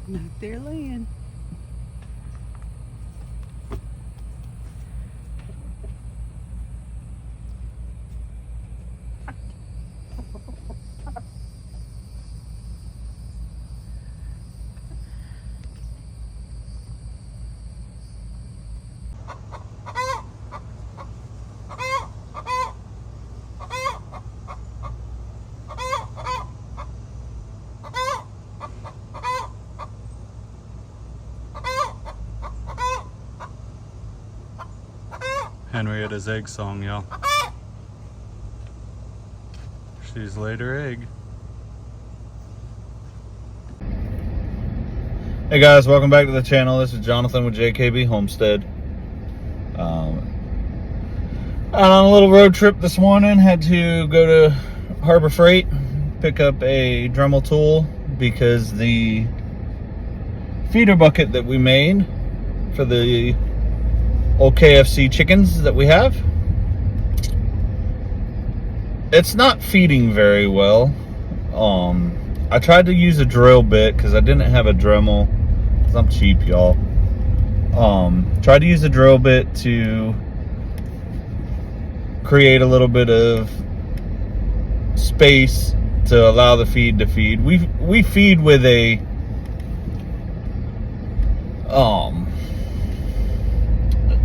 Out there laying. Henrietta's egg song, y'all. She's laid her egg. Hey guys, welcome back to the channel. This is Jonathan with JKB Homestead. Out on a little road trip this morning. Had to go to Harbor Freight, pick up a Dremel tool because the feeder bucket that we made for the old KFC chickens that we have, it's not feeding very well. I tried to use a drill bit because I didn't have a Dremel, because I'm cheap, y'all. Tried to use a drill bit to create a little bit of space to allow the feed to feed. We feed with a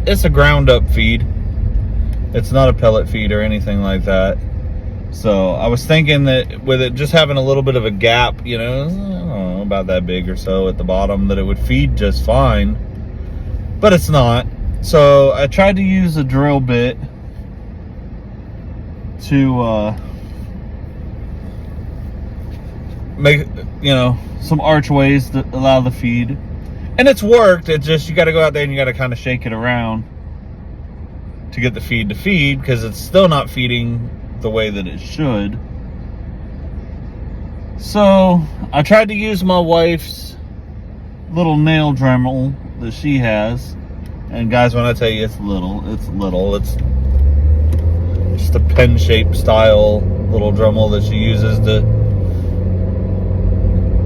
it's a ground up feed. It's not a pellet feed or anything like that. So I was thinking that with it just having a little bit of a gap, you know, I don't know, about that big or so at the bottom, that it would feed just fine, but it's not. So I tried to use a drill bit to make, you know, some archways that allow the feed. And it's worked. It's just, you got to go out there and you got to kind of shake it around to get the feed to feed, because it's still not feeding the way that it should. So I tried to use my wife's little nail Dremel that she has. And guys, when I tell you it's little, it's little. It's just a pen-shaped style little Dremel that she uses to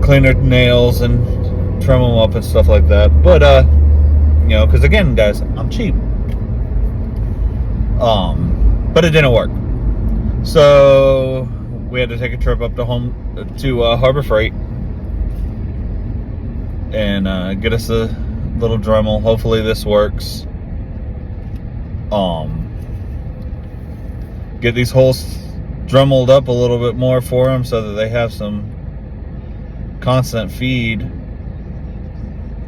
clean her nails and trim them up and stuff like that. But you know, because again guys, I'm cheap. But it didn't work, so we had to take a trip up to Harbor Freight and get us a little Dremel. Hopefully this works. Get these holes Dremeled up a little bit more for them so that they have some constant feed.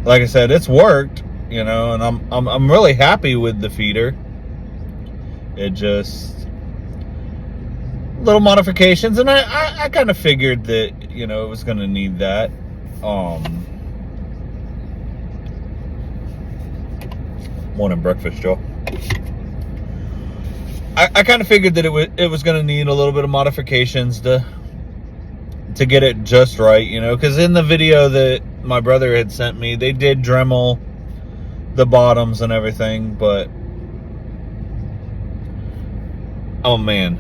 Like I said, it's worked, you know, and I'm really happy with the feeder. It just little modifications, and I kind of figured that, you know, it was going to need that. Morning breakfast, Joe. I kind of figured that it was going to need a little bit of modifications to get it just right, you know, because in the video that my brother had sent me, they did Dremel the bottoms and everything, but oh man,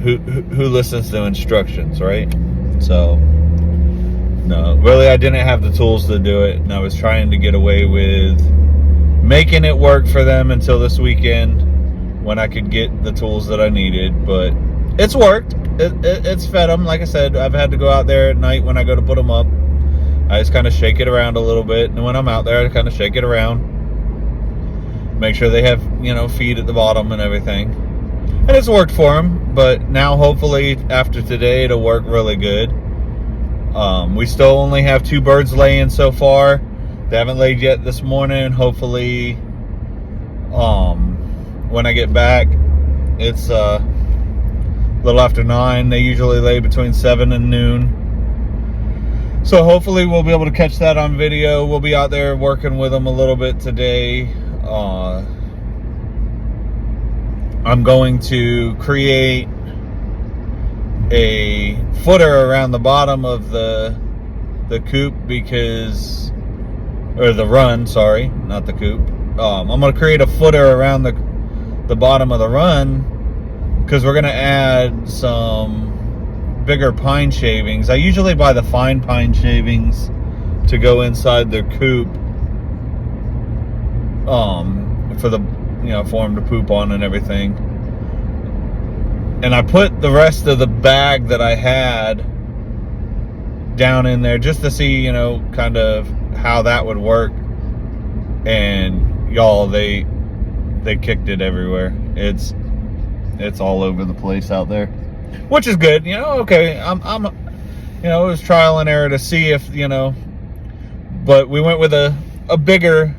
who listens to instructions, right? So no, really, I didn't have the tools to do it, and I was trying to get away with making it work for them until this weekend when I could get the tools that I needed. But it's worked. It's fed them. Like I said, I've had to go out there at night when I go to put them up. I just kind of shake it around a little bit, and when I'm out there, I kind of shake it around, make sure they have, you know, feed at the bottom and everything. And it's worked for them, but now hopefully after today it'll work really good. We still only have 2 birds laying so far. They haven't laid yet this morning. Hopefully when I get back, it's a little after 9. They usually lay between 7 and noon. So hopefully we'll be able to catch that on video. We'll be out there working with them a little bit today. I'm going to create a footer around the bottom of the coop, because, or the run, sorry, not the coop. I'm going to create a footer around the bottom of the run, because we're going to add some bigger pine shavings. I usually buy the fine pine shavings to go inside their coop, for the, for them to poop on and everything. And I put the rest of the bag that I had down in there just to see, kind of how that would work. And y'all, they kicked it everywhere. It's all over the place out there, which is good. Okay, I'm it was trial and error to see if, but we went with a bigger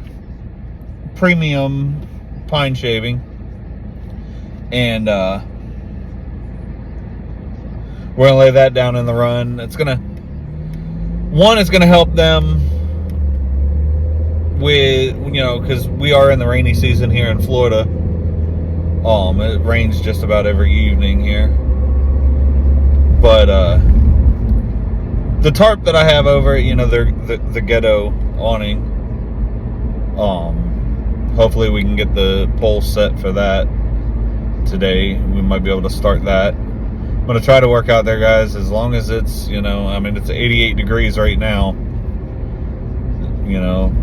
premium pine shaving, and we're gonna lay that down in the run. It's gonna help them with, because we are in the rainy season here in Florida. It rains just about every evening here, but the tarp that I have over it, the ghetto awning, hopefully we can get the pole set for that today. We might be able to start that. I'm gonna try to work out there, guys, as long as it's, it's 88 degrees right now,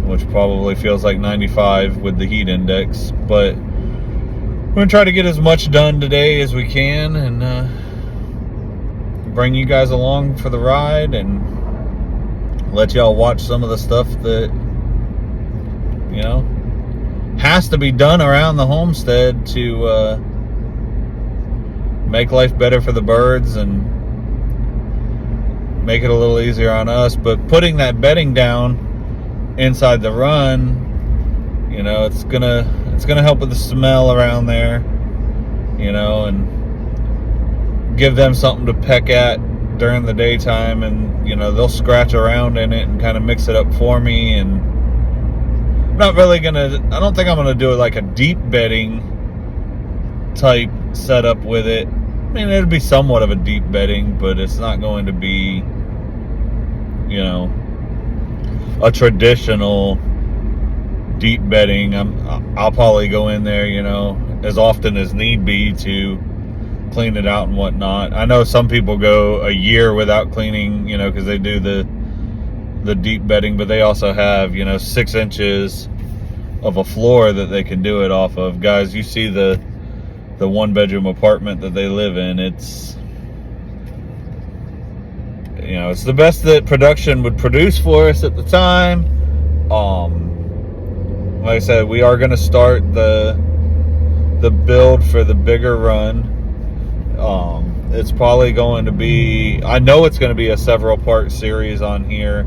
which probably feels like 95 with the heat index, but we're gonna try to get as much done today as we can, and bring you guys along for the ride, and let y'all watch some of the stuff that, has to be done around the homestead to make life better for the birds and make it a little easier on us. But putting that bedding down inside the run, it's gonna help with the smell around there, and give them something to peck at during the daytime, and they'll scratch around in it and kind of mix it up for me. And I don't think I'm gonna do it like a deep bedding type setup with it. I mean, it'll be somewhat of a deep bedding, but it's not going to be, a traditional deep bedding. I'll probably go in there, as often as need be to clean it out and whatnot. I know some people go a year without cleaning, because they do the deep bedding, but they also have, 6 inches of a floor that they can do it off of. Guys, you see the 1-bedroom apartment that they live in. It's it's the best that production would produce for us at the time. Like I said, we are going to start the build for the bigger run. It's probably going to be, I know it's going to be a several part series on here.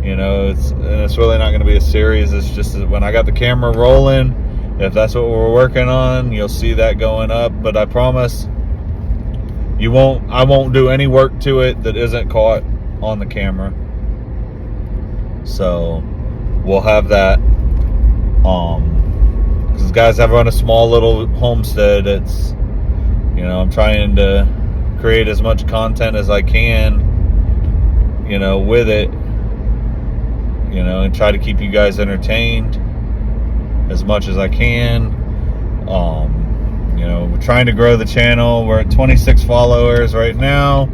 It's really not going to be a series. It's just when I got the camera rolling, if that's what we're working on, you'll see that going up. But I promise I won't do any work to it that isn't caught on the camera. So we'll have that. Because guys, I run a small little homestead. It's, I'm trying to create as much content as I can, with it, and try to keep you guys entertained as much as I can. We're trying to grow the channel. We're at 26 followers right now.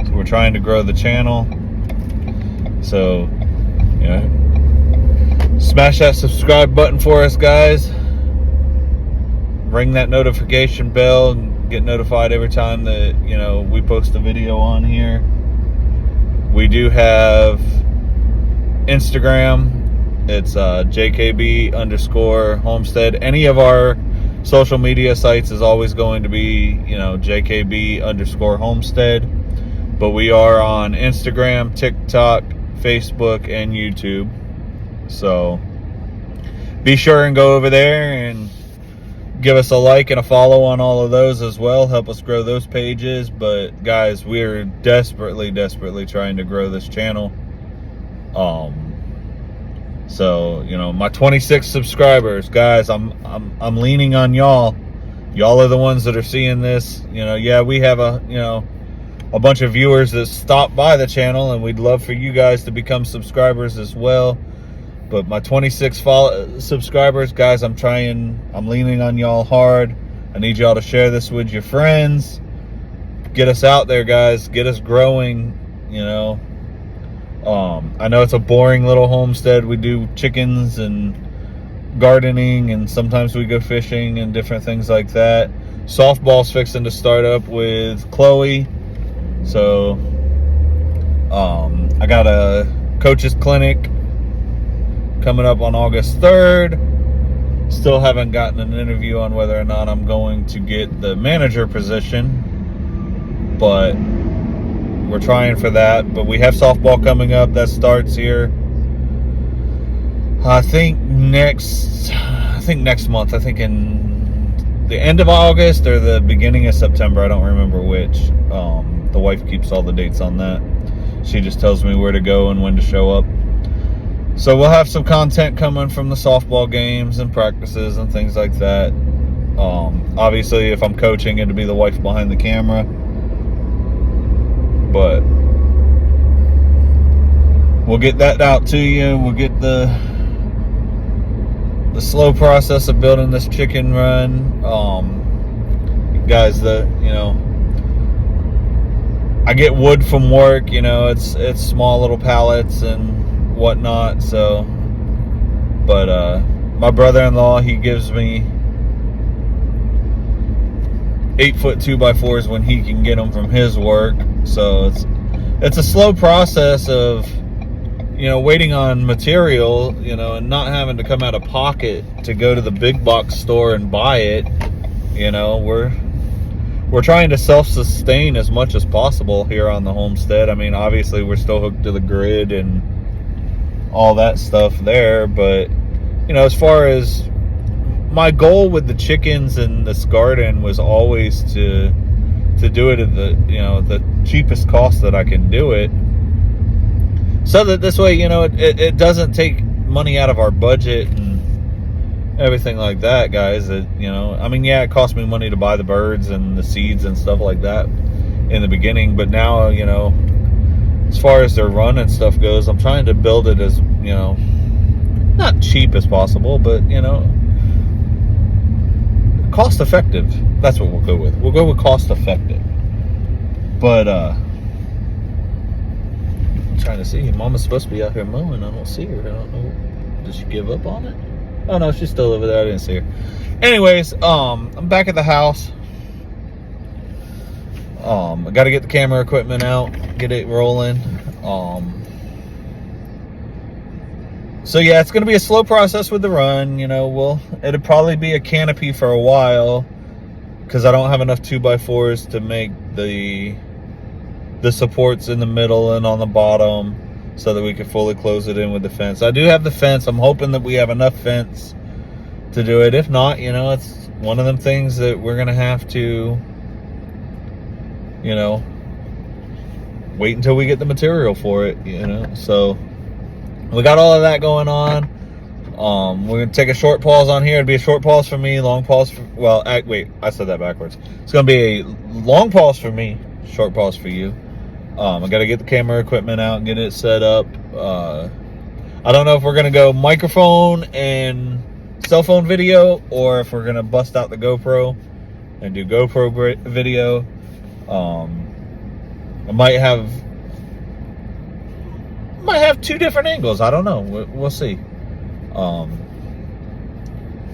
So we're trying to grow the channel. So, smash that subscribe button for us, guys. Ring that notification bell and get notified every time that, we post a video on here. We do have Instagram. It's JKB_homestead. Any of our social media sites is always going to be, JKB_homestead. But we are on Instagram, TikTok, Facebook, and YouTube. So be sure and go over there and give us a like and a follow on all of those as well. Help us grow those pages. But guys, we're desperately trying to grow this channel. So, my 26 subscribers, guys, I'm leaning on y'all. Y'all are the ones that are seeing this. Yeah, we have a bunch of viewers that stop by the channel, and we'd love for you guys to become subscribers as well. But my 26 subscribers, guys, I'm leaning on y'all hard. I need y'all to share this with your friends. get us out there, guys. Get us growing, you know. I know it's a boring little homestead. We do chickens and gardening, and sometimes we go fishing and different things like that. Softball's fixing to start up with Chloe. So, I got a coach's clinic coming up on August 3rd. Still haven't gotten an interview on whether or not I'm going to get the manager position, but we're trying for that. But we have softball coming up. That starts here, I think next month. I think in the end of August or the beginning of September. I don't remember which. The wife keeps all the dates on that. She just tells me where to go and when to show up. So we'll have some content coming from the softball games and practices and things like that. Obviously, if I'm coaching, it'll be the wife behind the camera. But we'll get that out to you. We'll get the slow process of building this chicken run. Guys, I get wood from work. It's small little pallets and whatnot. So, but my brother-in-law, he gives me 8-foot 2x4s when he can get them from his work. So it's a slow process of waiting on material, and not having to come out of pocket to go to the big box store and buy it. We're trying to self-sustain as much as possible here on the homestead. I mean, obviously we're still hooked to the grid and all that stuff there, but as far as my goal with the chickens and this garden was always to do it at the cheapest cost that I can do it, so that this way it doesn't take money out of our budget and everything like that, guys. I mean, yeah, it cost me money to buy the birds and the seeds and stuff like that in the beginning, but now as far as their run and stuff goes, I'm trying to build it as, not cheap as possible, but, cost effective. That's what we'll go with. We'll go with cost effective. But, I'm trying to see. Mama's supposed to be out here mowing. I don't see her. I don't know. Did she give up on it? Oh, no, she's still over there. I didn't see her. Anyways, I'm back at the house. I got to get the camera equipment out, get it rolling. So yeah, it's going to be a slow process with the run. It'll probably be a canopy for a while because I don't have enough 2x4s to make the supports in the middle and on the bottom so that we can fully close it in with the fence. I do have the fence. I'm hoping that we have enough fence to do it. If not, it's one of them things that we're going to have to wait until we get the material for it, so we got all of that going on. We're gonna take a short pause on here. It'd be a short pause for me, long pause for, wait, I said that backwards. It's gonna be a long pause for me, short pause for you. I gotta get the camera equipment out and get it set up. I don't know if we're gonna go microphone and cell phone video, or if we're gonna bust out the GoPro and do GoPro video. I might have two different angles. I don't know. We'll see.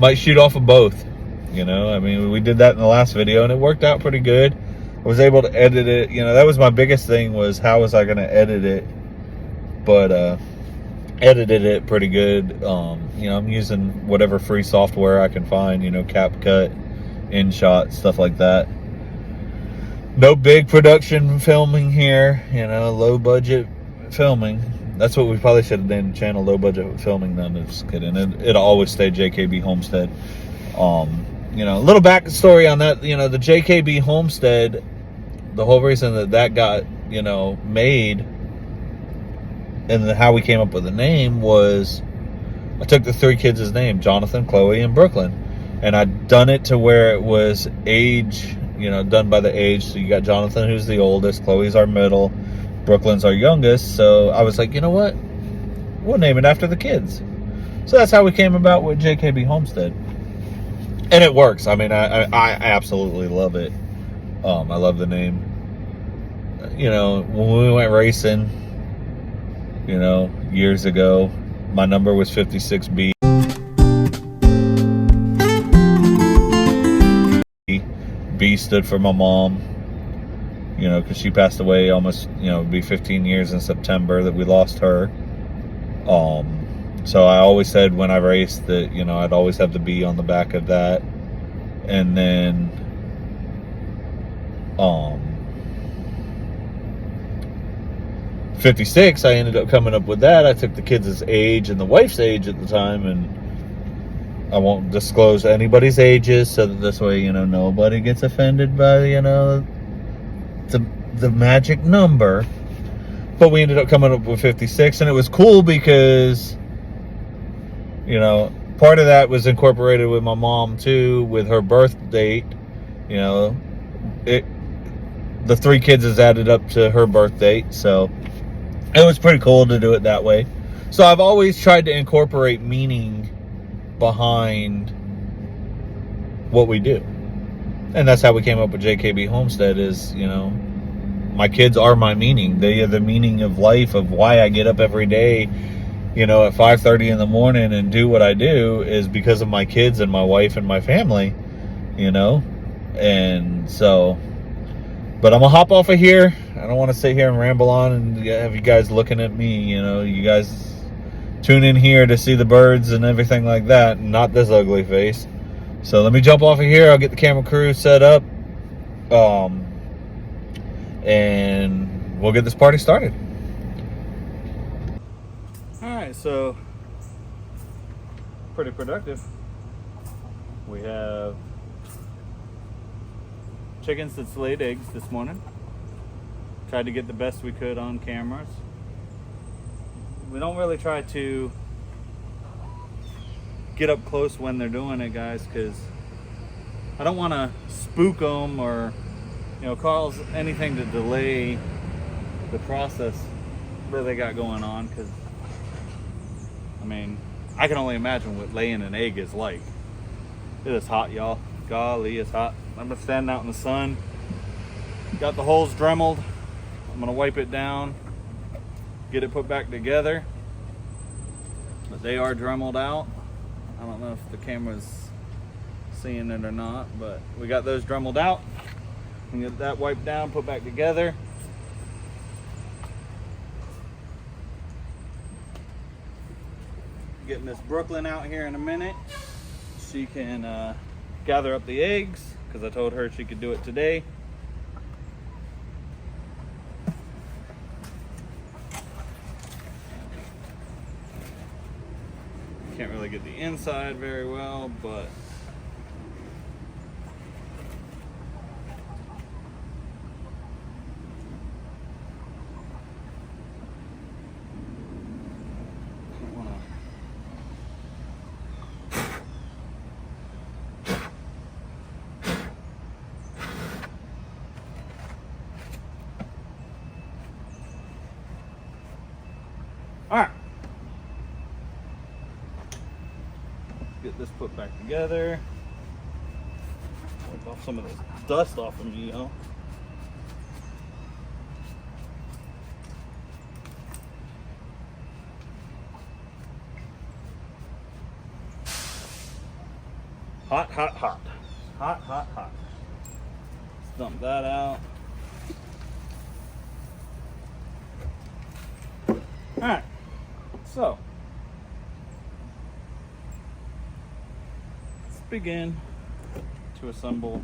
Might shoot off of both. I mean, we did that in the last video and it worked out pretty good. I was able to edit it. That was my biggest thing, was how was I going to edit it? But edited it pretty good. I'm using whatever free software I can find. CapCut, InShot, stuff like that. No big production filming here, low budget filming. That's what we probably should have named the channel, low budget filming. No, just kidding. It'll always stay JKB Homestead. A little backstory on that. The JKB Homestead, the whole reason that got, made and how we came up with the name was I took the three kids' name, Jonathan, Chloe, and Brooklyn, and I'd done it to where it was age, done by the age. So you got Jonathan, who's the oldest, Chloe's our middle, Brooklyn's our youngest. So I was like, you know what? We'll name it after the kids. So that's how we came about with JKB Homestead. And it works. I mean, I absolutely love it. I love the name. you know, when we went racing, you know, years ago, my number was 56B. B stood for my mom, you know, because she passed away almost, you know, it'd be 15 years in September that we lost her. So I always said when I raced that, you know, I'd always have the B on the back of that. And then 56, I ended up coming up with that. I took the kids' age and the wife's age at the time, and I won't disclose anybody's ages, so that this way, you know, nobody gets offended by, you know, the magic number. But we ended up coming up with 56, and it was cool because, you know, part of that was incorporated with my mom too, with her birth date. You know, the 3 kids is added up to her birth date, so it was pretty cool to do it that way. So I've always tried to incorporate meaning behind what we do, and that's how we came up with JKB Homestead. Is, you know, my kids are my meaning. They are the meaning of life, of why I get up every day, you know, at 5:30 in the morning and do what I do, is because of my kids and my wife and my family, you know. And so, but I'm gonna hop off of here. I don't want to sit here and ramble on and have you guys looking at me, you know. You guys tune in here to see the birds and everything like that, and not this ugly face. So let me jump off of here. I'll get the camera crew set up, and we'll get this party started. Alright, so pretty productive. We have chickens that's laid eggs this morning. Tried to get the best we could on cameras. We don't really try to get up close when they're doing it, guys, because I don't want to spook them or, you know, cause anything to delay the process that they got going on. Because, I mean, I can only imagine what laying an egg is like. It is hot, y'all. Golly, it's hot. I've been standing out in the sun. Got the holes dremeled. I'm gonna wipe it down, get it put back together. But they are dremeled out. I don't know if the camera's seeing it or not, but we got those dremeled out. And get that wiped down, put back together. Get Miss Brooklyn out here in a minute. She can gather up the eggs, because I told her she could do it today. Can't really get the inside very well, but all right. Get this put back together. Wipe off some of this dust off of me, you know. Hot, hot, hot. Hot, hot, hot. Let's dump that out. Alright, so let's begin to assemble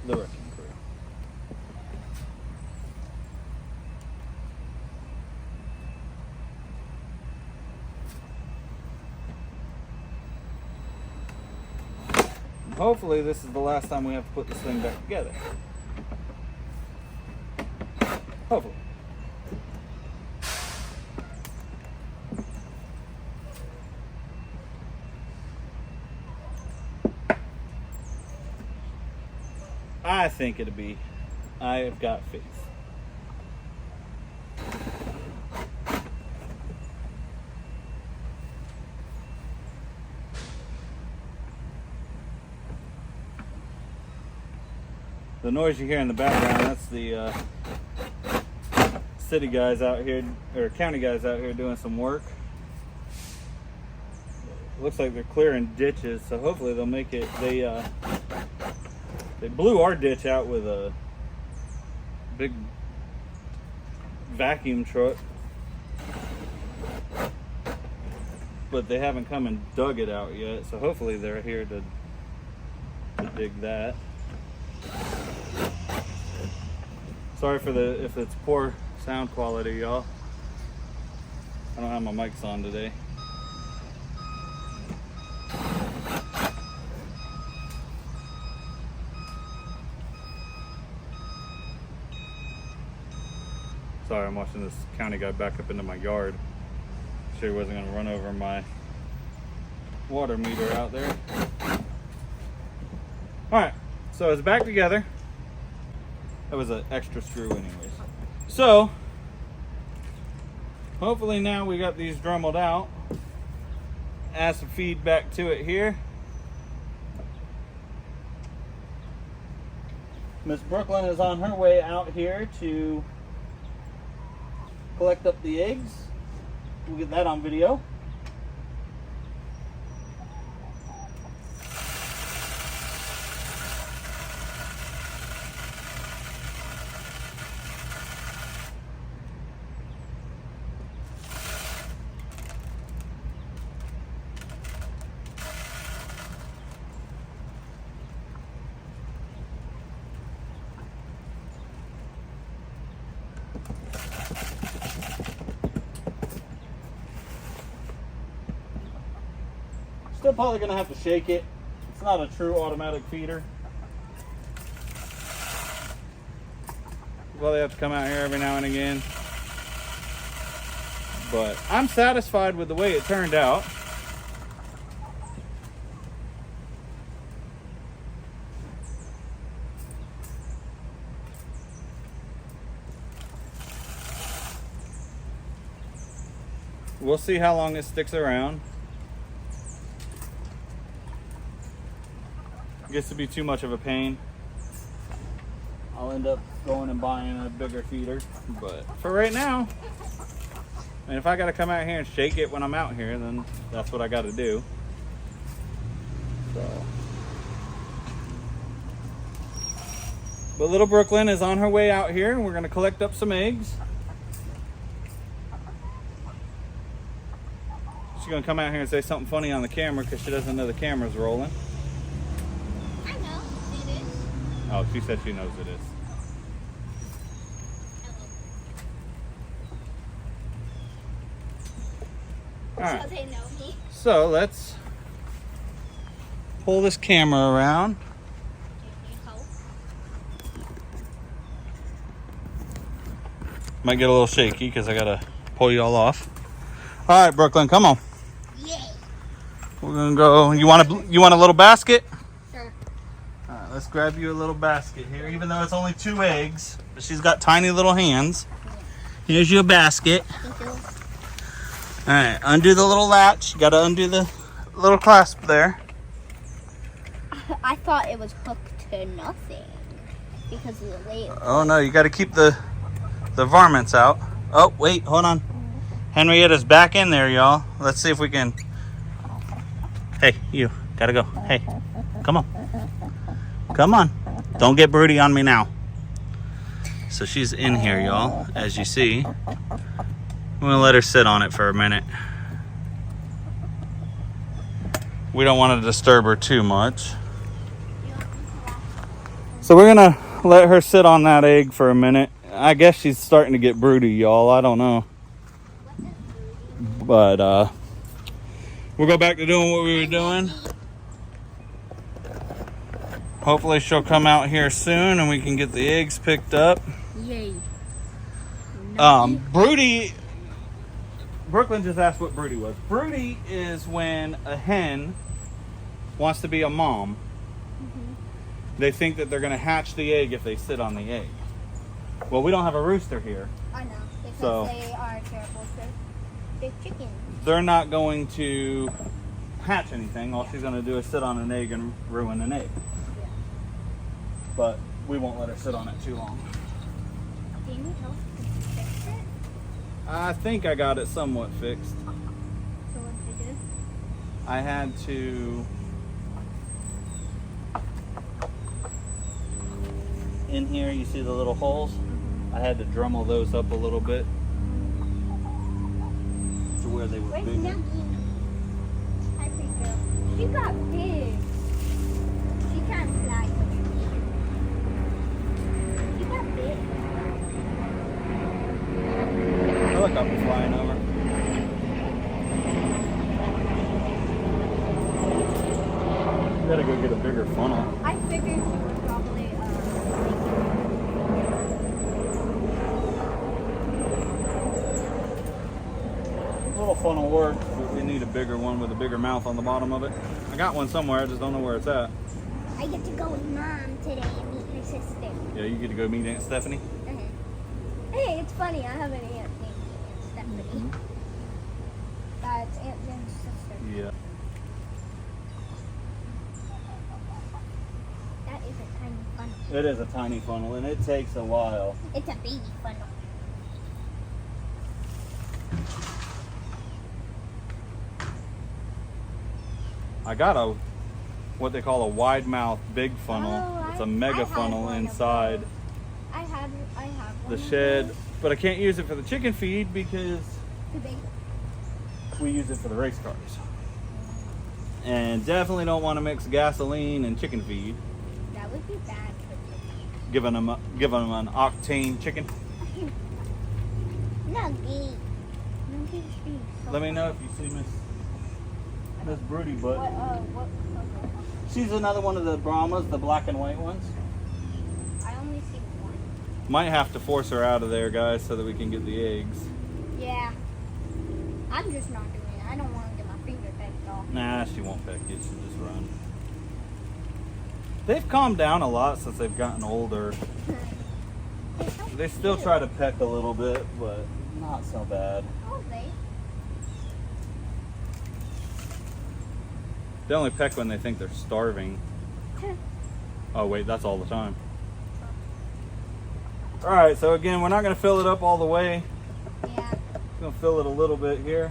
the wrecking crew. And hopefully this is the last time we have to put this thing back together. Hopefully. I think it'll be. I have got faith. The The noise you hear in the background, that's the city guys out here, or county guys out here doing some work. It looks like they're clearing ditches, so hopefully they'll make it. They blew our ditch out with a big vacuum truck, but they haven't come and dug it out yet, so hopefully they're here to dig that. Sorry for if it's poor sound quality, y'all. I don't have my mics on today. Sorry, I'm watching this county guy back up into my yard. Sure he wasn't gonna run over my water meter out there. Alright, so it's back together. That was an extra screw anyways. So, hopefully now we got these drummeled out. Add some feed back to it here. Miss Brooklyn is on her way out here to collect up the eggs. We'll get that on video. Still probably gonna have to shake it. It's not a true automatic feeder. Well, they have to come out here every now and again. But I'm satisfied with the way it turned out. We'll see how long it sticks around. Gets to be too much of a pain. I'll end up going and buying a bigger feeder, but for right now, and if I got to come out here and shake it when I'm out here, then that's what I got to do. So, but little Brooklyn is on her way out here, and we're going to collect up some eggs. She's going to come out here and say something funny on the camera because she doesn't know the camera's rolling. Oh, she said she knows it is. Alright, so they know me. So let's pull this camera around. Might get a little shaky because I gotta pull you all off. Alright, Brooklyn, come on. Yay. We're gonna go. You want a little basket? Sure. Alright, let's grab you a little basket here, even though it's only 2 eggs, but she's got tiny little hands. Here's your basket. Thank you. Alright, undo the little latch. You gotta undo the little clasp there. I thought it was hooked to nothing because of the label. Oh no, you gotta keep the varmints out. Oh, wait, hold on. Henrietta's back in there, y'all. Let's see if we can. Hey, you, gotta go. Hey, come on. Come on. Don't get broody on me now. So she's in here, y'all, as you see. I'm gonna let her sit on it for a minute. We don't want to disturb her too much. So we're gonna let her sit on that egg for a minute. I guess she's starting to get broody, y'all. I don't know. But we'll go back to doing what we were doing. Hopefully she'll come out here soon and we can get the eggs picked up. Yay. Broody, Brooklyn just asked what broody was. Broody is when a hen wants to be a mom. They think that they're going to hatch the egg if they sit on the egg. Well, we don't have a rooster here. I know, because So- they are terrible to big chickens. They're not going to hatch anything. All she's going to do is sit on an egg and ruin an egg. Yeah. But we won't let her sit on it too long. Do you need help to fix it? I think I got it somewhat fixed. So what did you do? I had to in here, you see the little holes? I had to Dremel those up a little bit to where they were Where's bigger. Nuggie? Hi, big girl. She got big. She can't fly. She got big. Helicopter flying over. Gotta go get a bigger funnel. I figured she would probably Little funnel works, but we need a bigger one with a bigger mouth on the bottom of it. I got one somewhere, I just don't know where it's at. I get to go with Mom today and meet her sister. Yeah, you get to go meet Aunt Stephanie. Hey, it's funny. I have an aunt named Aunt Stephanie. That's Aunt Jen's sister. Yeah. That is a tiny funnel. It is a tiny funnel, and it takes a while. It's a baby funnel. I got a, what they call a wide mouth big funnel. Oh, It's a I mega had funnel one of inside those. I have the one of shed, those. but I can't use it for the chicken feed because Too big. we use it for the race cars. And definitely don't want to mix gasoline and chicken feed, That would be bad for chicken. giving them an octane chicken. Nuggie. Nuggie's being so Let me know if you see Miss Broody Butt. What? She's another one of the Brahmas, the black and white ones. I only see one. Might have to force her out of there, guys, so that we can get the eggs. Yeah. I'm just not doing it. I don't want to get my finger pecked off. Nah, she won't peck you. She'll just run. They've calmed down a lot since they've gotten older. They're so They still cute. try to peck a little bit, but not so bad. Oh, they. They only peck when they think they're starving. Oh wait, that's all the time. Alright, so again, we're not going to fill it up all the way. Yeah. We're going to fill it a little bit here.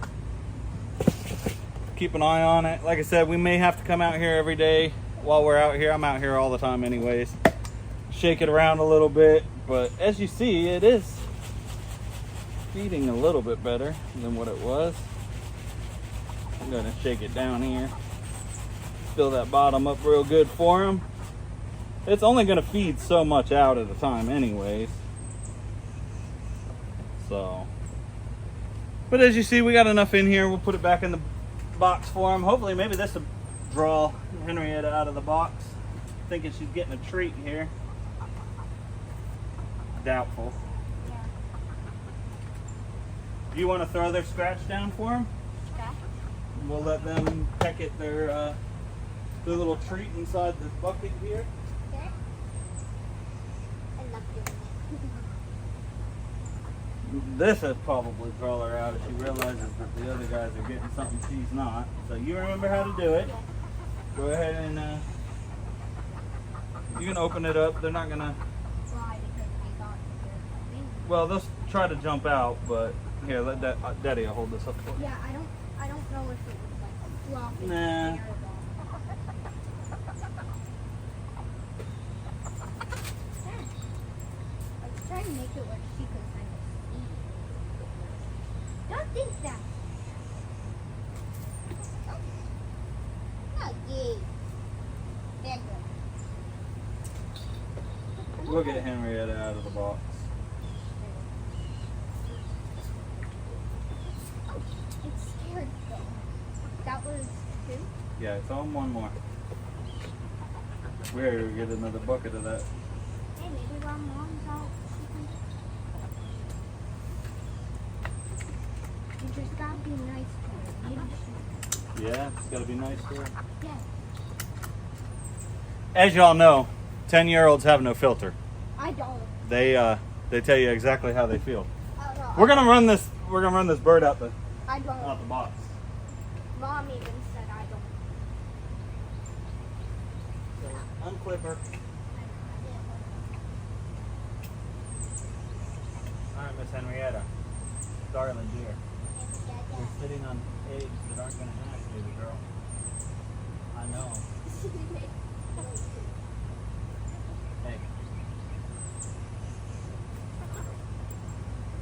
Keep an eye on it. Like I said, we may have to come out here every day while we're out here. I'm out here all the time anyways. Shake it around a little bit. But as you see, it is feeding a little bit better than what it was. I'm going to shake it down here. Fill that bottom up real good for him. It's only going to feed so much out at a time anyways. So, but as you see, we got enough in here. We'll put it back in the box for him. Hopefully maybe this will draw Henrietta out of the box. Thinking she's getting a treat here. Doubtful. Yeah. Do you want to throw their scratch down for them? Okay. We'll let them peck at their little treat inside this bucket here. Okay. I love doing it. This has probably draw her out if she realizes that the other guys are getting something she's not. So you remember how to do it. Yeah. Go ahead and you can open it up. They're not gonna. Why? Because I got your Well, they'll try to jump out, but here, let Daddy will hold this up for you. Yeah, I don't know if it was like a floppy Nah. terrible. I was trying to make it where she could kind of see. Don't think that. Not gay. There you We'll get Henrietta out of the box. It's scared though. That was two? Yeah, it's on one more. We're gonna get another bucket of that. Hey, maybe while Mom's out, she can... You just gotta be nice to her. Maybe she... Yeah, it's gotta be nice to her. Yeah. As y'all know, 10-year-olds have no filter. I don't. They tell you exactly how they feel. No, We're gonna run this bird out the I don't. the box. Mom even said I don't. Unclip her. Miss Henrietta. Darling dear. You're sitting on eggs that aren't going to hatch, baby girl. I know. Hey.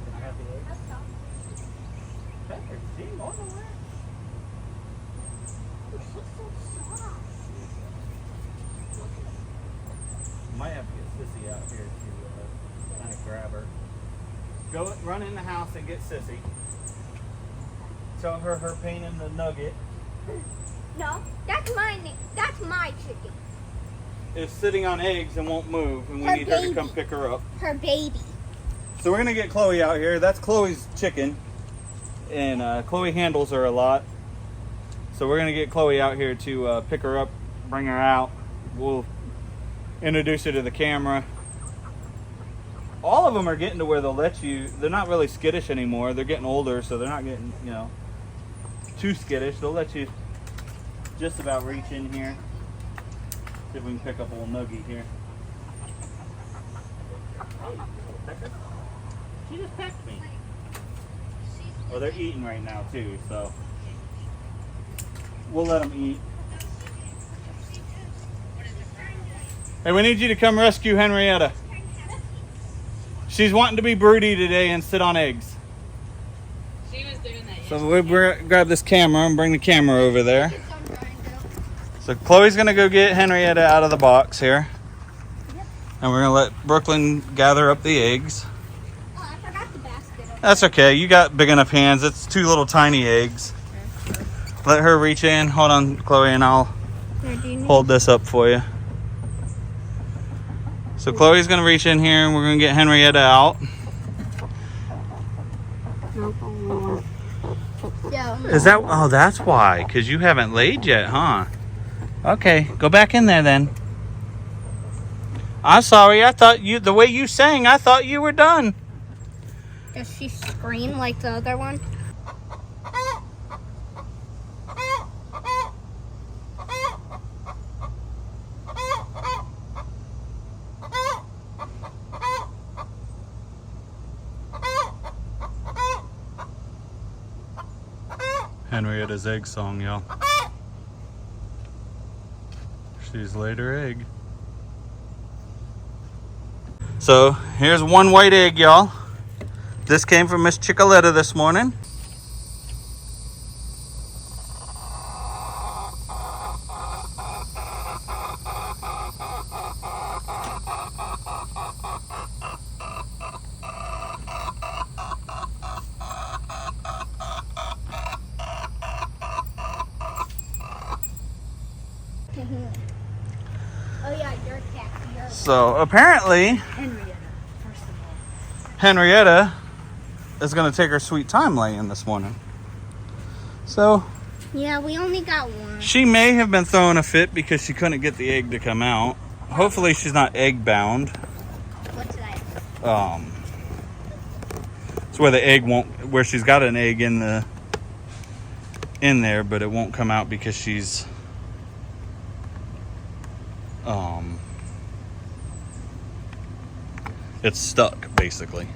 Can I have the eggs? Pepper, see? More than that. Might have to get Sissy out here to kind of grab her. Go run in the house and get Sissy. Tell her pain in the nugget No, that's my chicken. is sitting on eggs and won't move, and we Her need her to baby. come pick her up. Her baby. So we're gonna get Chloe out here. That's Chloe's chicken, and Chloe handles her a lot. So we're gonna get Chloe out here to pick her up, bring her out. We'll introduce her to the camera. All of them are getting to where they'll let you. They're not really skittish anymore. They're getting older, so they're not getting, you know, too skittish. They'll let you just about reach in here. See if we can pick up a little nuggie here. Hey, little pecker. She just pecked me. Well, they're eating right now too, so we'll let them eat. Hey, we need you to come rescue Henrietta. She's wanting to be broody today and sit on eggs. She was doing that yesterday. So we'll grab this camera and bring the camera over there. So Chloe's gonna go get Henrietta out of the box here. And we're gonna let Brooklyn gather up the eggs. Oh, I forgot the basket. That's okay, you got big enough hands. It's 2 little tiny eggs. Let her reach in. Hold on, Chloe, and I'll hold this up for you. So Chloe's gonna reach in here and we're gonna get Henrietta out. Yeah. Is that, oh, that's why, because you haven't laid yet, huh? Okay, go back in there then. I'm sorry, I thought you, the way you sang, I thought you were done. Does she scream like the other one? Henrietta's egg song, y'all. She's laid her egg. So here's one white egg, y'all. This came from Miss Chicoletta this morning. Oh yeah, your cat. Your So apparently Henrietta, first of all. Henrietta is gonna take her sweet time laying this morning. So Yeah, we only got one. she may have been throwing a fit because she couldn't get the egg to come out. Hopefully she's not egg bound. What's that? It's where the egg won't, where she's got an egg in there, but it won't come out because she's it's stuck basically.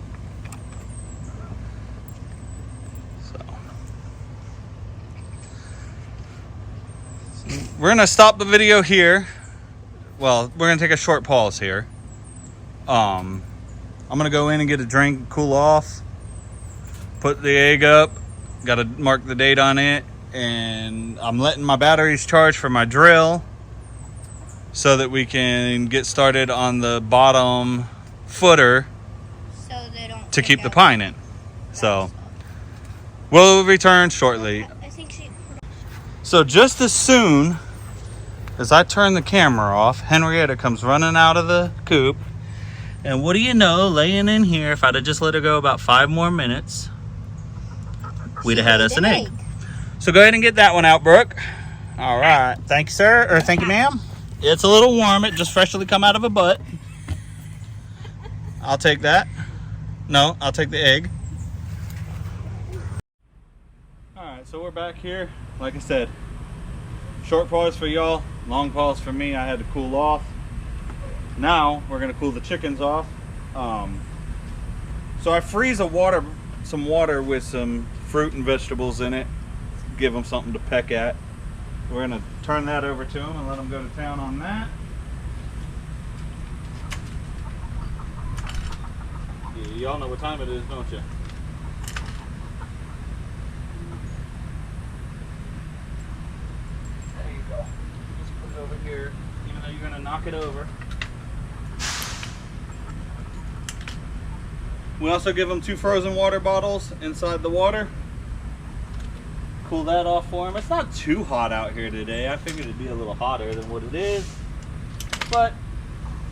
So we're gonna stop the video here. Well, we're gonna take a short pause here. I'm gonna go in and get a drink, cool off, put the egg up, gotta mark the date on it, and I'm letting my batteries charge for my drill so that we can get started on the bottom footer So they don't. to keep the pine in. So we'll return shortly. I think she. So just as soon as I turn the camera off, Henrietta comes running out of the coop. And what do you know, laying in here, if I'd have just let her go about 5 more minutes, we'd have had us an egg. So go ahead and get that one out, Brooke. All right. Thank you, sir. Or thank you, ma'am. It's a little warm. It just freshly come out of a butt. I'll take that. No, I'll take the egg. All right, so we're back here. Like I said, short pause for y'all, long pause for me. I had to cool off. Now we're gonna cool the chickens off. So I freeze some water with some fruit and vegetables in it. Give them something to peck at. We're gonna turn that over to them and let them go to town on that. Yeah, y'all know what time it is, don't you? There you go. Just put it over here, even though you're gonna knock it over. We also give them 2 frozen water bottles inside the water. Cool that off for them. It's not too hot out here today. I figured it'd be a little hotter than what it is, but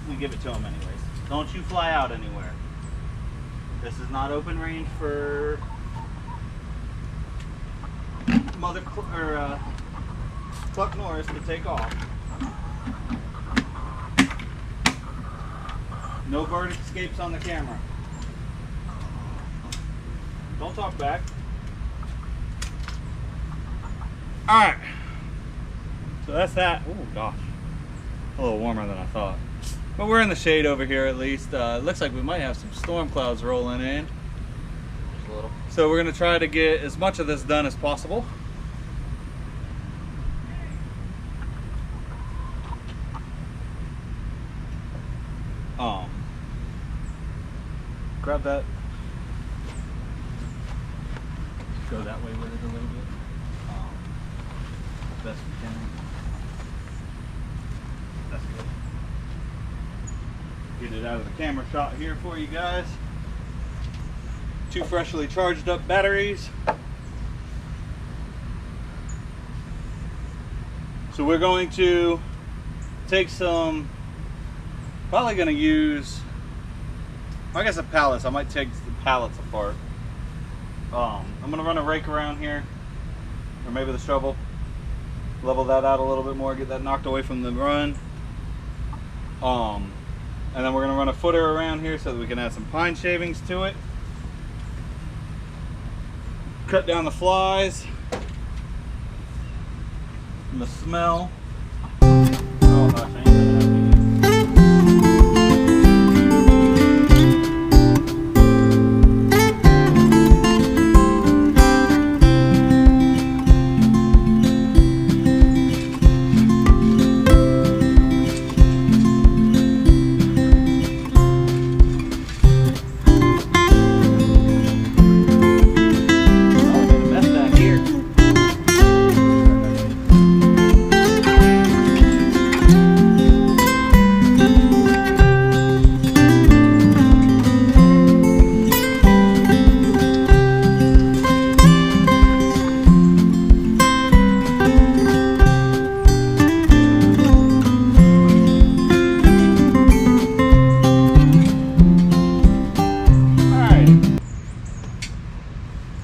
we give it to them anyways. Don't you fly out anywhere. This is not open range for Cluck Norris to take off. No bird escapes on the camera. Don't talk back. Alright. So that's that. Oh gosh. A little warmer than I thought. But we're in the shade over here at least. It looks like we might have some storm clouds rolling in. Just a little. So we're going to try to get as much of this done as possible. Grab that. Go that way with it a little bit. Best we can. That's good. Get it out of the camera shot here for you guys. 2 freshly charged up batteries. So we're going to take some, probably going to use, I guess, the pallets. I might take the pallets apart. I'm going to run a rake around here, or maybe the shovel. Level that out a little bit more, get that knocked away from the run. And then we're going to run a footer around here so that we can add some pine shavings to it. Cut down the flies and the smell. Oh gosh, I ain't gonna have to.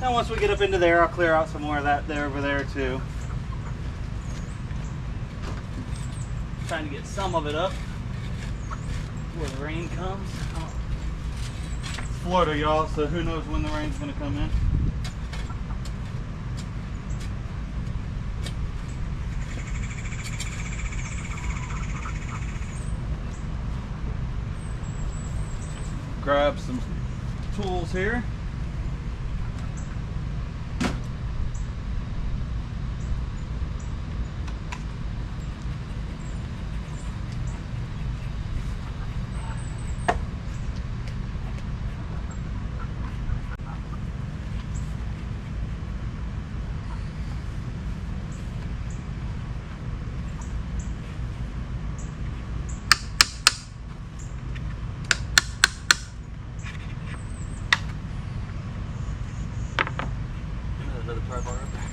Once we get up into there, I'll clear out some more of that there over there too. Trying to get some of it up before the rain comes. It's Florida, y'all, so who knows when the rain's going to come in. Grab some tools here. Another pry bar up there.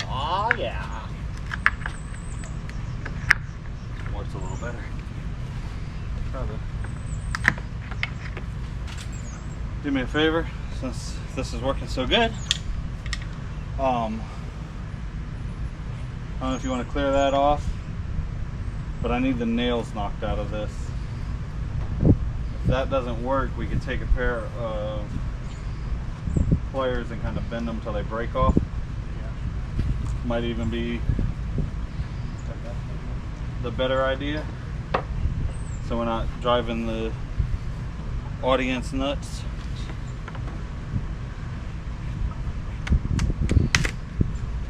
Oh yeah. Works a little better. Probably. Do me a favor, since this is working so good. I don't know if you want to clear that off, but I need the nails knocked out of this. If that doesn't work, we can take a pair of pliers and kind of bend them till they break off. Might even be the better idea, so we're not driving the audience nuts.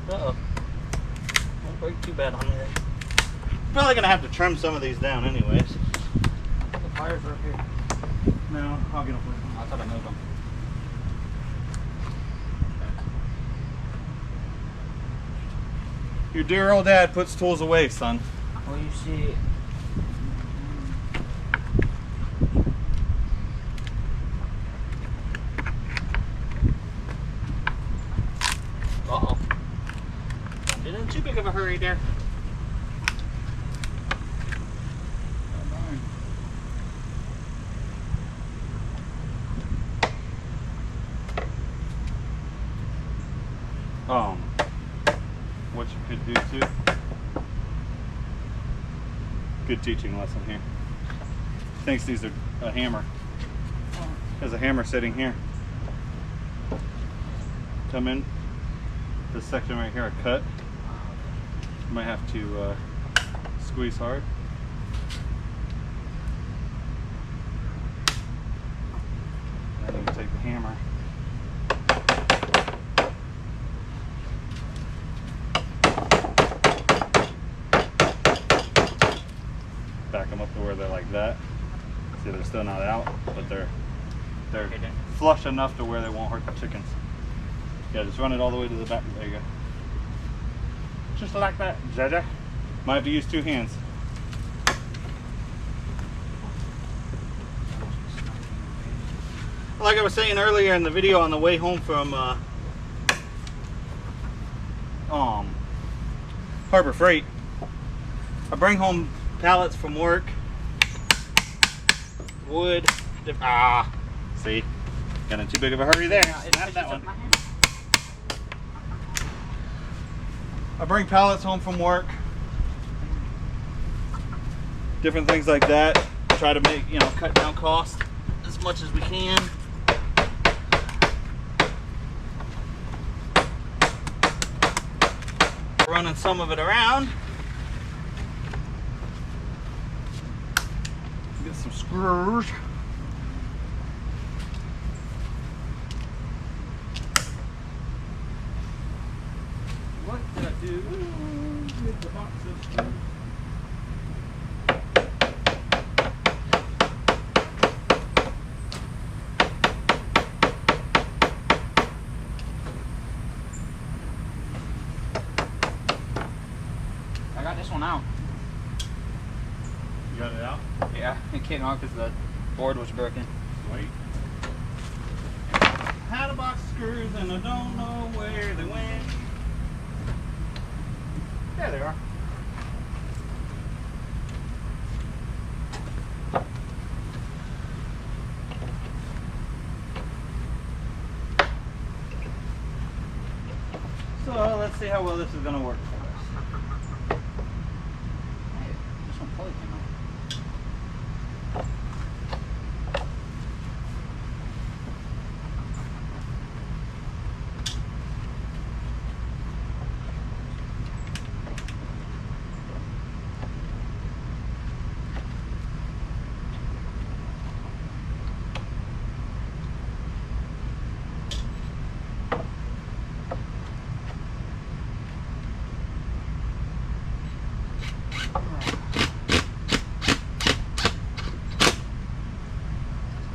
Uh-oh. Won't break too bad on me there. Probably gonna have to trim some of these down anyways. The fires are up here. No, I'll get them with them. I thought I moved them. Your dear old dad puts tools away, son. Well, you see, Uh-oh. Don't get in too big of a hurry there. What you could do too. Good teaching lesson here. Thinks these are a hammer. There's a hammer sitting here. Come in. This section right here, a cut. You might have to squeeze hard. Then you take the hammer. Back them up to where they're like that. See, they're still not out, but they're flush enough to where they won't hurt the chickens. Yeah, just run it all the way to the back. There you go. Just like that, Jaja. Might have to use two hands. Like I was saying earlier in the video on the way home from Harbor Freight, I bring home pallets from work, wood. See, got in too big of a hurry there. Snap that one. I bring pallets home from work, different things like that. Try to make, cut down costs as much as we can. Running some of it around. Get some screws. What did I do with the box of screws? I got this one out. You got it out? Yeah, it came out because the board was broken. Wait. Had a box of screws and I don't know where they went. There they are. So let's see how well this is going to work for us. Hey, this one fully came out.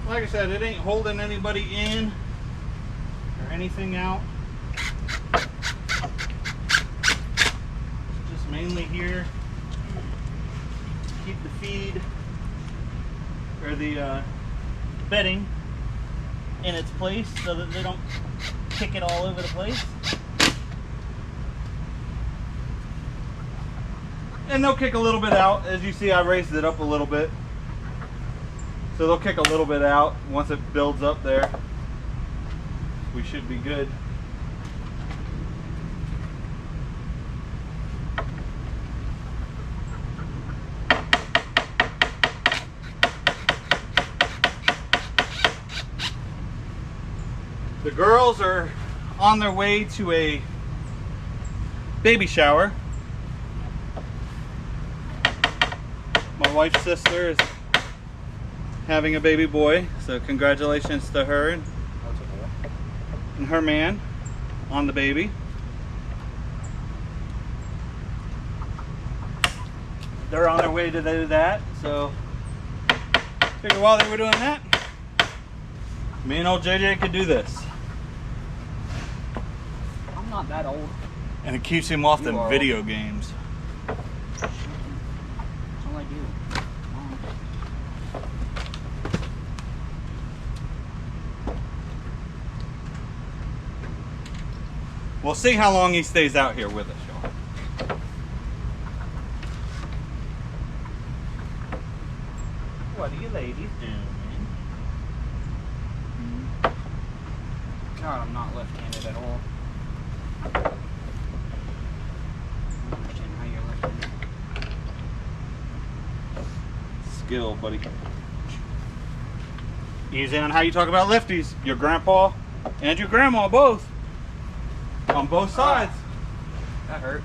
Like I said, it ain't holding anybody in or anything out. It's just mainly here to keep the feed or the bedding in its place so that they don't kick it all over the place. And they'll kick a little bit out. As you see, I raised it up a little bit. So they'll kick a little bit out. Once it builds up there, we should be good. The girls are on their way to a baby shower. My wife's sister is having a baby boy, so congratulations to her and her man on the baby. They're on their way to do that, so figured while they were doing that, me and old JJ could do this. I'm not that old. And it keeps him off You them are video games. That's all I do. We'll see how long he stays out here with us, y'all. What are you ladies doing? God, I'm not left-handed at all. I don't understand how you're left-handed. Skill, buddy. Easy on how you talk about lefties. Your grandpa and your grandma both. On both sides. That hurt.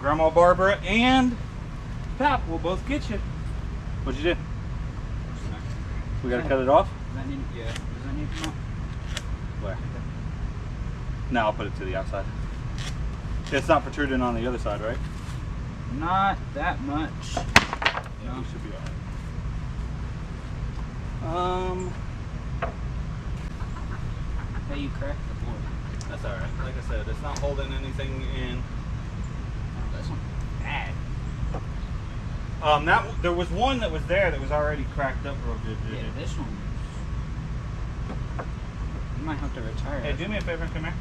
Grandma Barbara and Pap will both get you. What'd you do? We gotta cut it off? Does that need, yeah. Does that need to come out? Where? No, I'll put it to the outside. It's not protruding on the other side, right? Not that much. Yeah, we should be alright. Hey, you cracked the board. That's alright. Like I said, it's not holding anything in. Oh, that's not bad. There was one that was there that was already cracked up real good. Yeah, this one. You might have to retire. Hey, do me a favor and come here.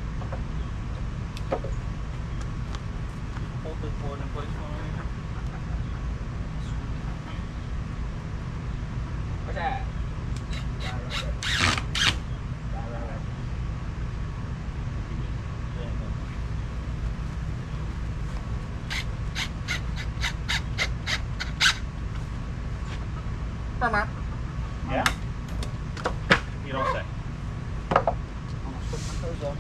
Hold this board in place for me. What's that? Yeah? You don't say. Almost took my toes off.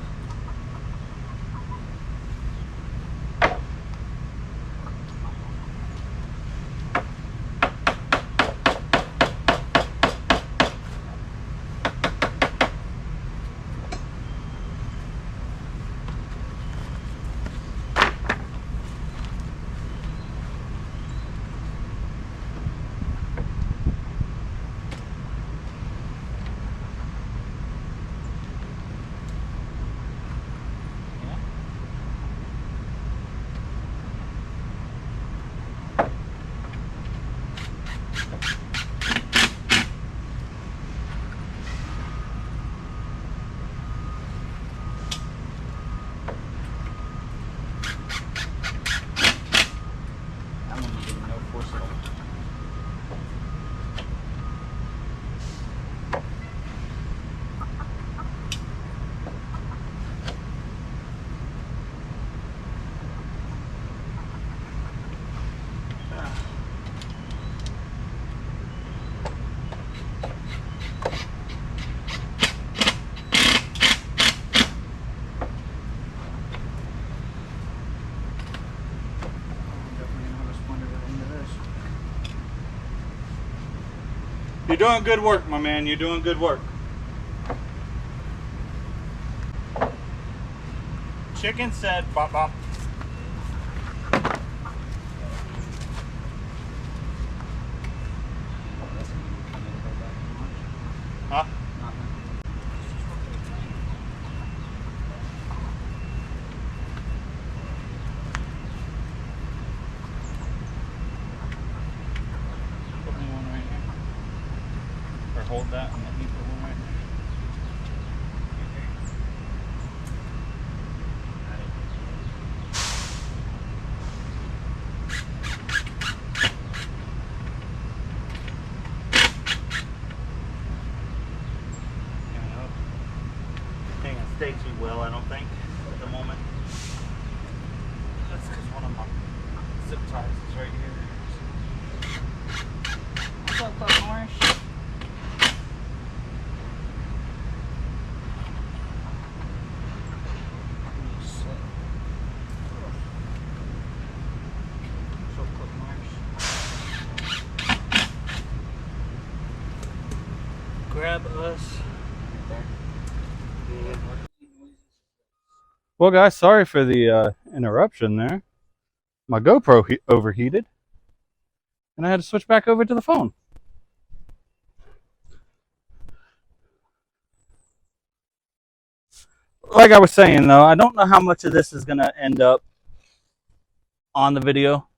That one needed no force at all. Definitely gonna have a splendor at the end of this. You're doing good work, my man. You're doing good work. Chicken said bop bop. Huh? Put me one right here. Or hold that and let me put one right there. Can't stay too well, I don't think, at the moment. That's because one of my zip ties is right here. What's up, Club Morris? grab us. Well, guys, sorry for the interruption there. My GoPro overheated, and I had to switch back over to the phone. Like I was saying, though, I don't know how much of this is going to end up on the video.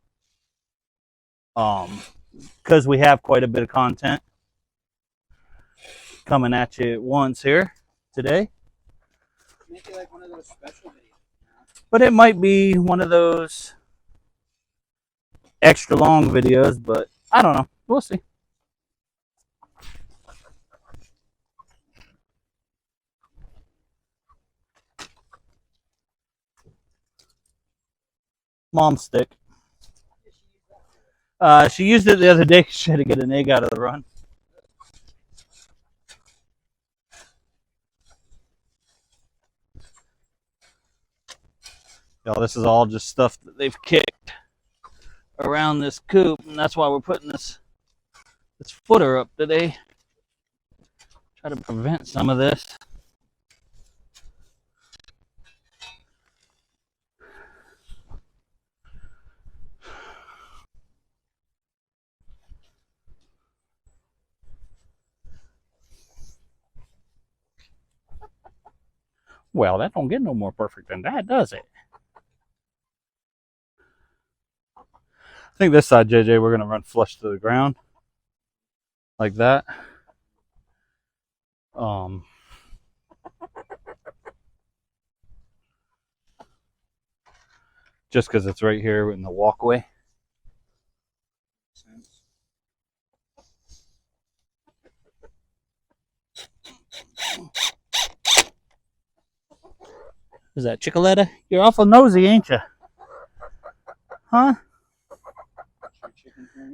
Because we have quite a bit of content coming at you at once here today. Make it like one of those special videos. But it might be one of those extra long videos, but I don't know. We'll see. Mom stick. She used it the other day. She had to get an egg out of the run. Y'all, this is all just stuff that they've kicked around this coop, and that's why we're putting this footer up today. Try to prevent some of this. Well, that don't get no more perfect than that, does it? I think this side, JJ, we're going to run flush to the ground. Like that. Just because it's right here in the walkway. Is that Chicoletta? You're awful nosy, ain't you? Huh?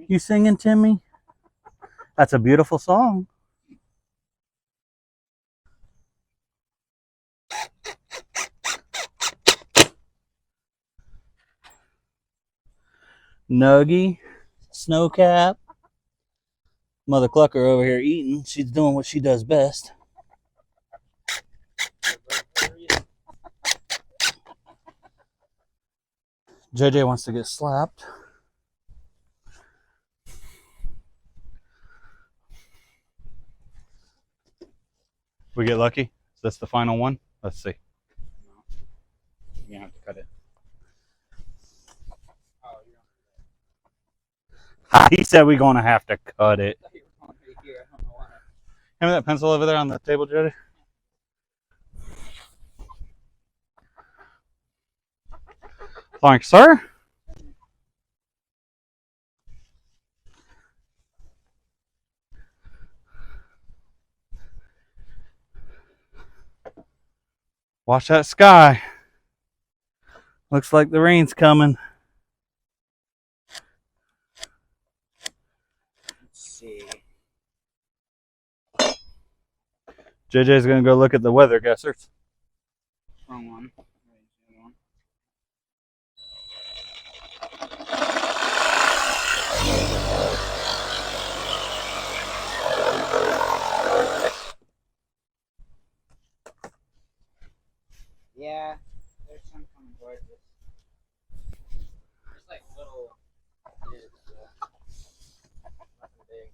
You singing, Timmy? That's a beautiful song. Nuggy, Snowcap, Mother Clucker over here eating. She's doing what she does best. JJ wants to get slapped. We get lucky? Is this the final one? Let's see. You're gonna have to cut it. Oh, you're He said we're going to have to cut it. gonna here. I don't know why. Hand me that pencil over there on the table, JJ. Thanks, sir. Watch that sky. Looks like the rain's coming. Let's see. JJ's going to go look at the weather guessers. Wrong one. Yeah, there's some coming towards us. There's like little bits, nothing big.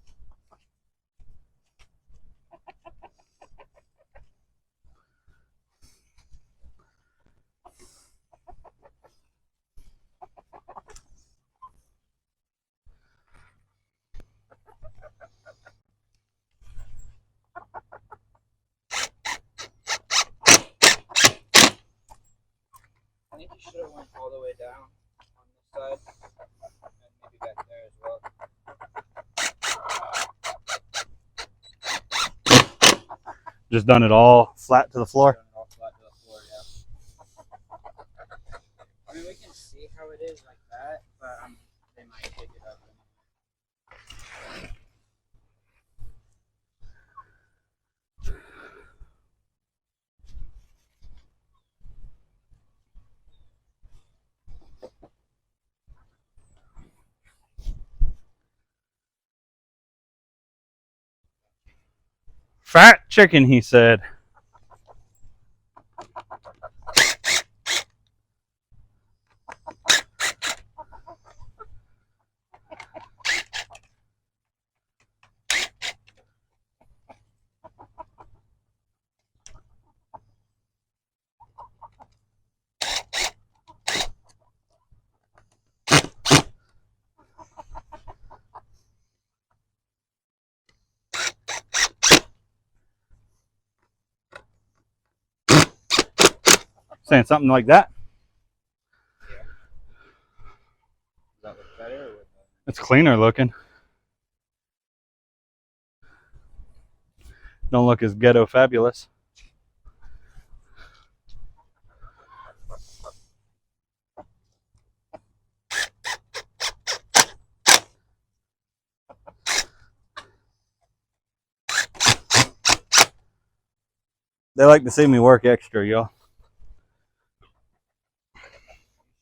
I think you should have went all the way down on this side, and maybe back there as well. Just done it all flat to the floor. Done it all flat to the floor, yeah. I mean, we can see how it is like that, but they might pick it up. fat chicken, he said. Saying something like that. Does that look better? Or what? It's cleaner looking. Don't look as ghetto fabulous. They like to see me work extra, y'all.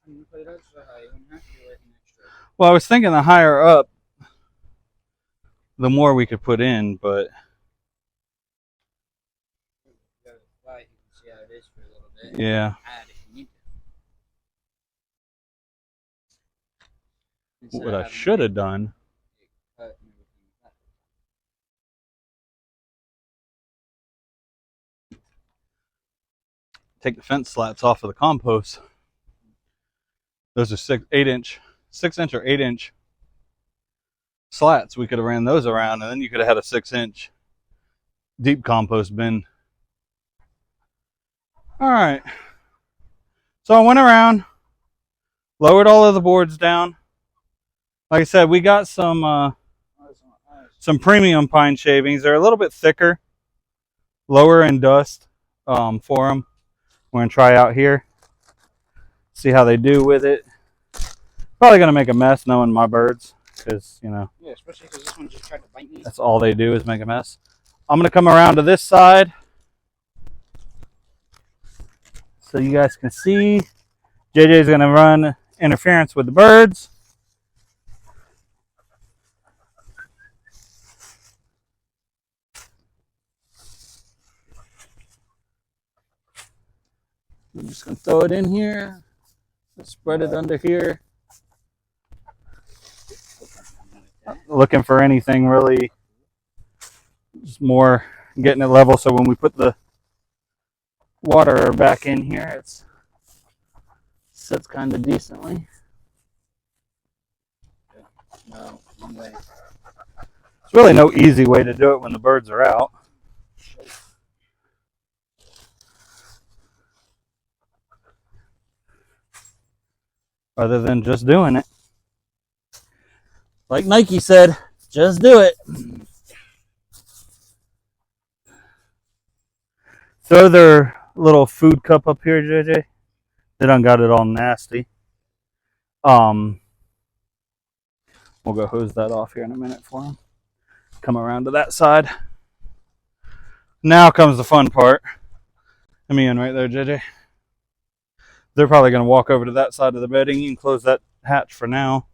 You put it up so high, you wouldn't have to be working extra. Well, I was thinking the higher up, the more we could put in, but You got it flat, you can see how it is for a little bit. yeah. Add if you need to. Instead What of I having should it have done cut and everything like that. take the fence slats off of the compost. Those are 6 inch or 8 inch slats. We could have ran those around, and then you could have had a 6-inch deep compost bin. All right. So I went around, lowered all of the boards down. Like I said, we got some premium pine shavings. They're a little bit thicker, lower in dust for them. We're gonna try out here, see how they do with it. Probably gonna make a mess knowing my birds, because you know. Yeah, especially because this one just tried to bite me. That's all they do is make a mess. I'm gonna come around to this side so you guys can see. JJ's gonna run interference with the birds. I'm just gonna throw it in here. Spread it under here. Looking for anything really, just more getting it level so when we put the water back in here, it sits kind of decently. No, one way. There's really no easy way to do it when the birds are out. Other than just doing it. Like Nike said, just do it. Throw their little food cup up here, JJ. They done got it all nasty. We'll go hose that off here in a minute for them. Come around to that side. Now comes the fun part. Let me in right there, JJ. They're probably going to walk over to that side of the bedding. You can close that hatch for now.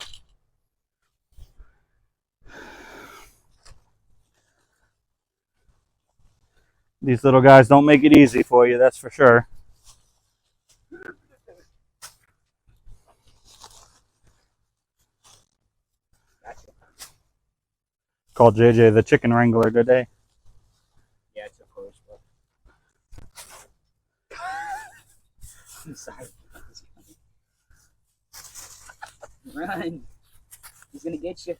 These little guys don't make it easy for you, that's for sure. Call JJ the chicken wrangler today. Yeah, it's a close book. I'm sorry. Run. He's gonna get you.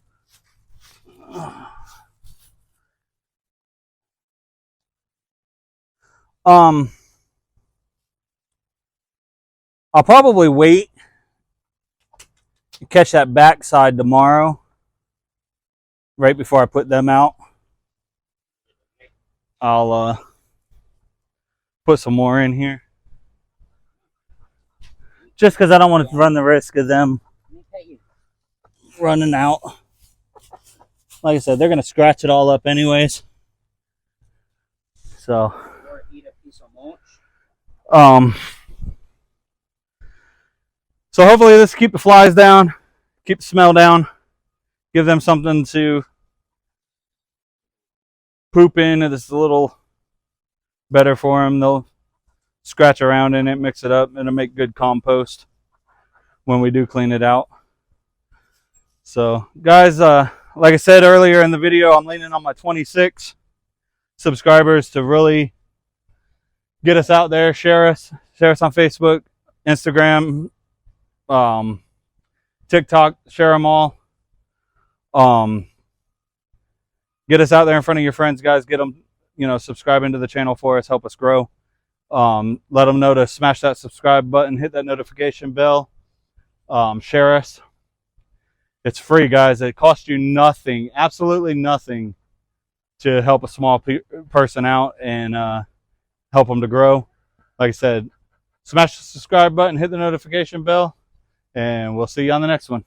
I'll probably wait to catch that backside tomorrow, right before I put them out. I'll put some more in here, just because I don't want to run the risk of them running out. Like I said, they're gonna scratch it all up anyways. So, Or eat a piece of mulch. So hopefully this keep the flies down, keep the smell down, give them something to poop in, it's a little better for them. They'll scratch around in it, mix it up, and it'll make good compost when we do clean it out. So guys, like I said earlier in the video, I'm leaning on my 26 subscribers to really get us out there. Share us on Facebook, Instagram, TikTok, share them all. Get us out there in front of your friends, guys. Get them, subscribing to the channel for us, help us grow. Let them know to smash that subscribe button, hit that notification bell, share us. It's free, guys. It costs you nothing, absolutely nothing, to help a small person out and help them to grow. Like I said, smash the subscribe button, hit the notification bell, and we'll see you on the next one.